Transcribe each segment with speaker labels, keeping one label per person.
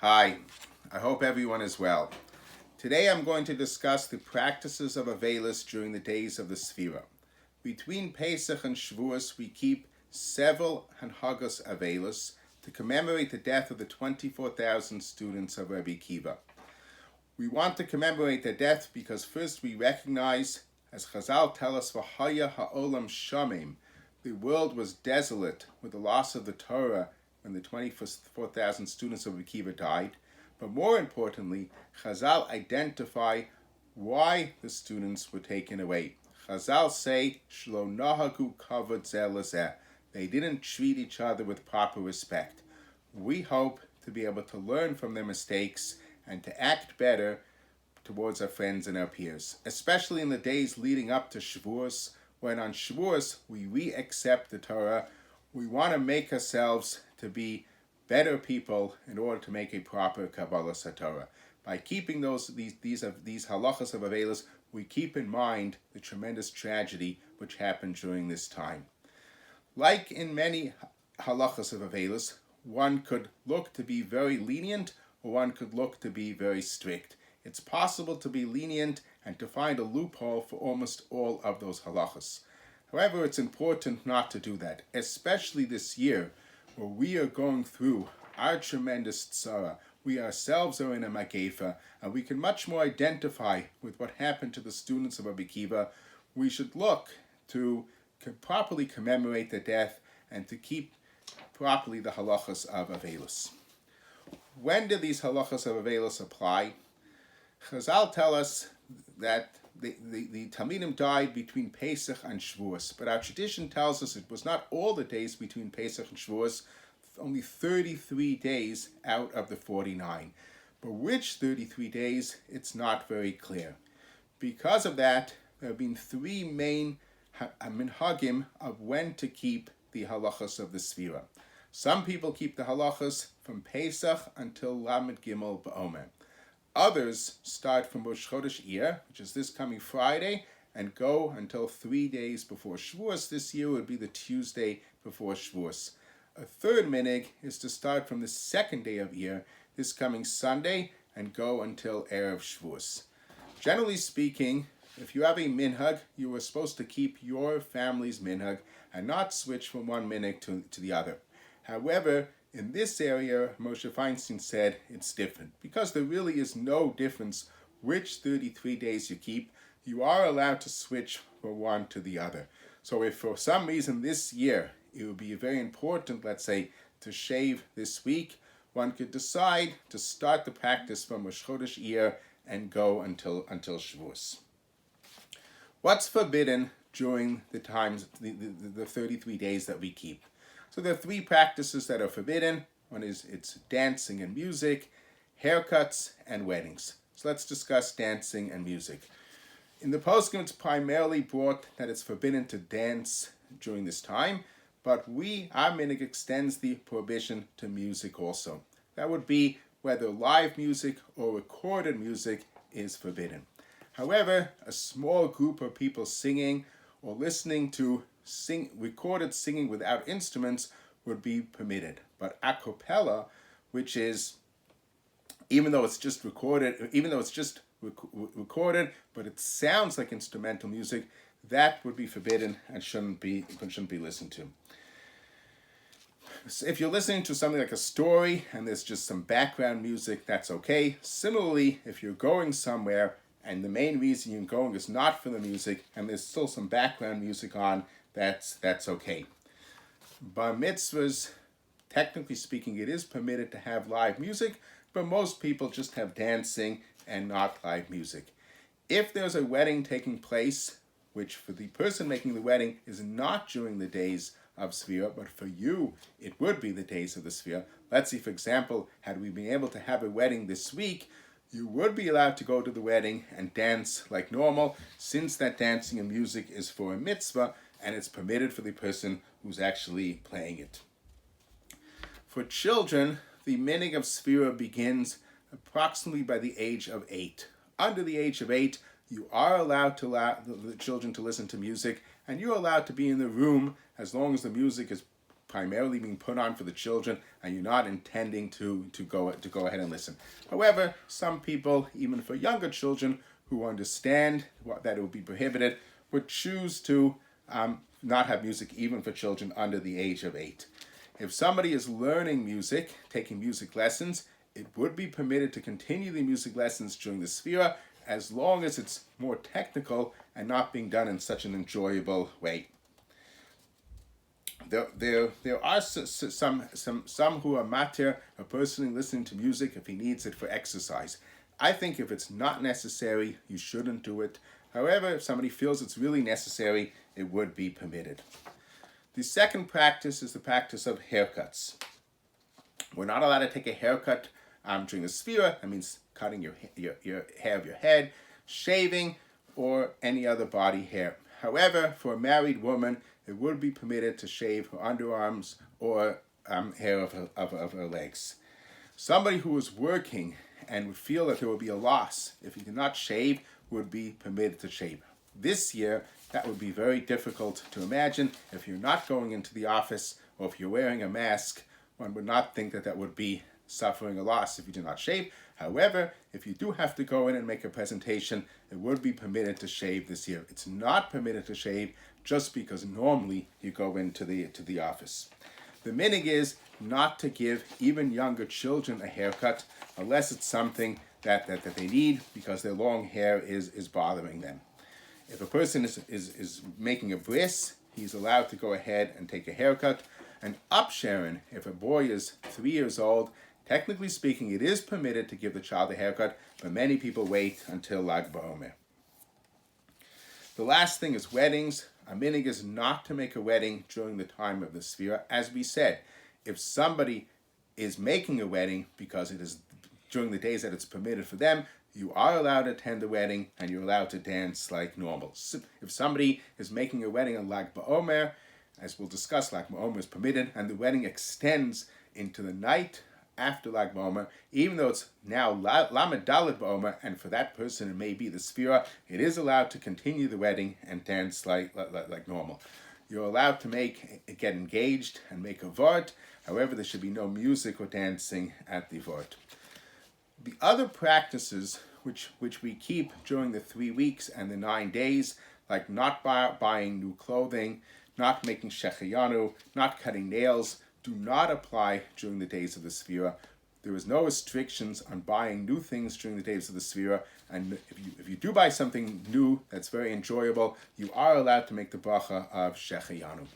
Speaker 1: Hi, I hope everyone is well. Today I'm going to discuss the practices of Avelis during the days of the Sefira. Between Pesach and Shavuos, we keep several Hanhagos Avelis to commemorate the death of the 24,000 students of Rabbi Revah. We want to commemorate their death because first we recognize, as Chazal tell us, V'haya ha'olam shamim, the world was desolate with the loss of the Torah when the 24,000 students of Rabbi Revah died. But more importantly, Chazal identify why the students were taken away. Chazal say, Shlo nahagu kavod zeh lezeh. They didn't treat each other with proper respect. We hope to be able to learn from their mistakes and to act better towards our friends and our peers, especially in the days leading up to Shavuos, when on Shavuos we re-accept the Torah. We want to make ourselves to be better people in order to make a proper Kabbalah Satorah. By keeping these halachas of Avelis, we keep in mind the tremendous tragedy which happened during this time. Like in many halachas of Avelis, one could look to be very lenient or one could look to be very strict. It's possible to be lenient and to find a loophole for almost all of those halachas. However, it's important not to do that, especially this year where we are going through our tremendous tzara. We ourselves are in a magefa, and we can much more identify with what happened to the students of Rabbi Revah. We should look to properly commemorate their death and to keep properly the halachas of Avelis. When do these halachas of Avelis apply? Chazal tell us that the Talmidim died between Pesach and Shavuos, but our tradition tells us it was not all the days between Pesach and Shavuos, only 33 days out of the 49. But which 33 days, it's not very clear. Because of that, there have been three main Minhagim of when to keep the halachas of the Sefira. Some people keep the halachas from Pesach until Lamed Gimel Haomer. Others start from Rosh Chodesh Iyar, which is this coming Friday, and go until 3 days before Shavuos. This year would be the Tuesday before Shavuos. A third minhag is to start from the second day of Iyar, this coming Sunday, and go until Erev Shavuos. Generally speaking, if you have a minhag, you are supposed to keep your family's minhag and not switch from one minhag to the other. However, in this area, Moshe Feinstein said it's different. Because there really is no difference which 33 days you keep, you are allowed to switch from one to the other. So if for some reason this year it would be very important, let's say, to shave this week, one could decide to start the practice from Rosh Chodesh Iyar and go until Shavuos. What's forbidden during the times, the 33 days that we keep? So there are three practices that are forbidden. One is it's dancing and music, haircuts, and weddings. So let's discuss dancing and music. In the poskim, it's primarily brought that it's forbidden to dance during this time, but our minhag extends the prohibition to music also. That would be whether live music or recorded music is forbidden. However, a small group of people singing or listening to recorded singing without instruments would be permitted. But a cappella, which is, even though it's just recorded, but it sounds like instrumental music, that would be forbidden and shouldn't be listened to. So if you're listening to something like a story and there's just some background music, that's okay. Similarly, if you're going somewhere and the main reason you're going is not for the music and there's still some background music on, that's okay. Bar mitzvahs, technically speaking, it is permitted to have live music, but most people just have dancing and not live music. If there's a wedding taking place, which for the person making the wedding is not during the days of Sefira, but for you, it would be the days of the Sefira. Let's say, for example, had we been able to have a wedding this week, you would be allowed to go to the wedding and dance like normal, since that dancing and music is for a mitzvah, and it's permitted for the person who's actually playing it. For children, the minhag of Sefira begins approximately by the age of 8. Under the age of 8, you are allowed to allow the children to listen to music, and you're allowed to be in the room as long as the music is primarily being put on for the children, and you're not intending to go ahead and listen. However, some people, even for younger children who understand that it would be prohibited, would choose to not have music even for children under the age of 8. If somebody is learning music, taking music lessons, it would be permitted to continue the music lessons during the Sefira, as long as it's more technical and not being done in such an enjoyable way. There are some who are matir a person listening to music if he needs it for exercise. I think if it's not necessary, you shouldn't do it. However, if somebody feels it's really necessary, it would be permitted. The second practice is the practice of haircuts. We're not allowed to take a haircut during the Sefira. That means cutting your hair of your head, shaving, or any other body hair. However, for a married woman, it would be permitted to shave her underarms or hair of her legs. Somebody who is working and would feel that there would be a loss if he did not shave would be permitted to shave. This year, that would be very difficult to imagine. If you're not going into the office or if you're wearing a mask, one would not think that would be suffering a loss if you do not shave. However, if you do have to go in and make a presentation, it would be permitted to shave this year. It's not permitted to shave just because normally you go into the office. The minhag is not to give even younger children a haircut unless it's something that they need because their long hair is bothering them. If a person is making a bris, he's allowed to go ahead and take a haircut. And upsharon, if a boy is 3 years old, technically speaking, it is permitted to give the child a haircut, but many people wait until Lag BaOmer. The last thing is weddings. A minhag is not to make a wedding during the time of the Sefira. As we said, if somebody is making a wedding because it is during the days that it's permitted for them, you are allowed to attend the wedding and you're allowed to dance like normal. If somebody is making a wedding on Lag BaOmer, as we'll discuss, Lag BaOmer is permitted, and the wedding extends into the night after Lag BaOmer, even though it's now Lamed Dalet BaOmer, and for that person it may be the Sefira, it is allowed to continue the wedding and dance like normal. You're allowed to get engaged and make a vort. However, there should be no music or dancing at the vort. The other practices which we keep during the 3 weeks and the 9 days, like not buying new clothing, not making shechayanu, not cutting nails, do not apply during the days of the Sefira. There is no restrictions on buying new things during the days of the Sefira, and if you do buy something new that's very enjoyable, you are allowed to make the bracha of shechayanu.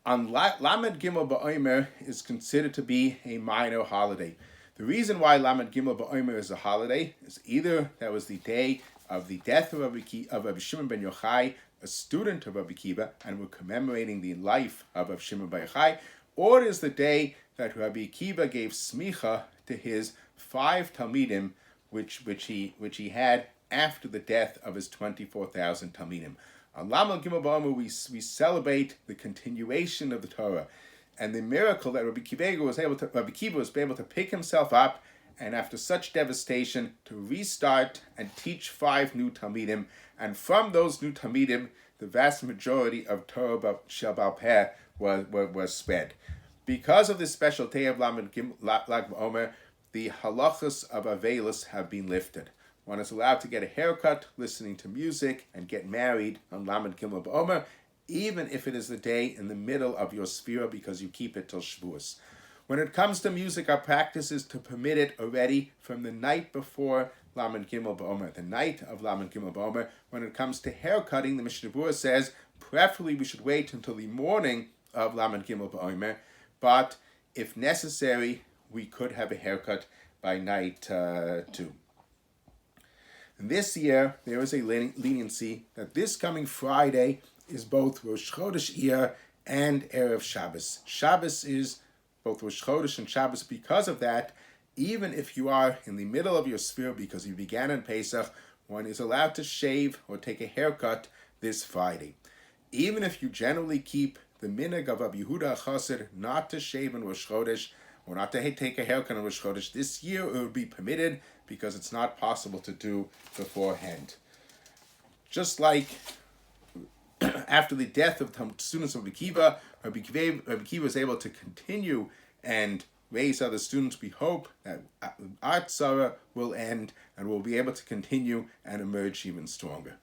Speaker 1: On Lamed Gimel BaOmer is considered to be a minor holiday. The reason why Lamed Gimel BaOmer is a holiday is either that was the day of the death of Rabbi Shimon ben Yochai, a student of Rabbi Akiva, and we're commemorating the life of Rabbi Shimon ben Yochai, or it is the day that Rabbi Akiva gave smicha to his 5 talmidim, which he had after the death of his 24,000 talmidim. On Lamed Gimel BaOmer, we celebrate the continuation of the Torah and the miracle that Rabbi Akiva was able to pick himself up and after such devastation to restart and teach 5 new talmidim, and from those new talmidim, the vast majority of Torah Shel Baal Peh was spread. Because of this special day of Lag BaOmer, the halachas of Avelis have been lifted. One is allowed to get a haircut, listening to music, and get married on Lamed Gimel BaOmer, even if it is the day in the middle of your Sefira because you keep it till Shavuos. When it comes to music, our practice is to permit it already from the night before Lamed Gimel BaOmer, the night of Lamed Gimel BaOmer. When it comes to haircutting, the Mishnah Berurah says, preferably we should wait until the morning of Lamed Gimel BaOmer, but if necessary, we could have a haircut by night too. This year, there is a leniency that this coming Friday is both Rosh Chodesh Iyar and Erev Shabbos. Shabbos is both Rosh Chodesh and Shabbos. Because of that, even if you are in the middle of your Sefira because you began in Pesach, one is allowed to shave or take a haircut this Friday. Even if you generally keep the minhag of Rabbi Yehuda HaChassid not to shave in Rosh Chodesh or not to take a haircut in Rosh Chodesh, this year it will be permitted because it's not possible to do beforehand. Just like after the death of students of Rabbi Akiva, Rabbi Kiva was able to continue and raise other students. We hope that our tzara will end and we'll be able to continue and emerge even stronger.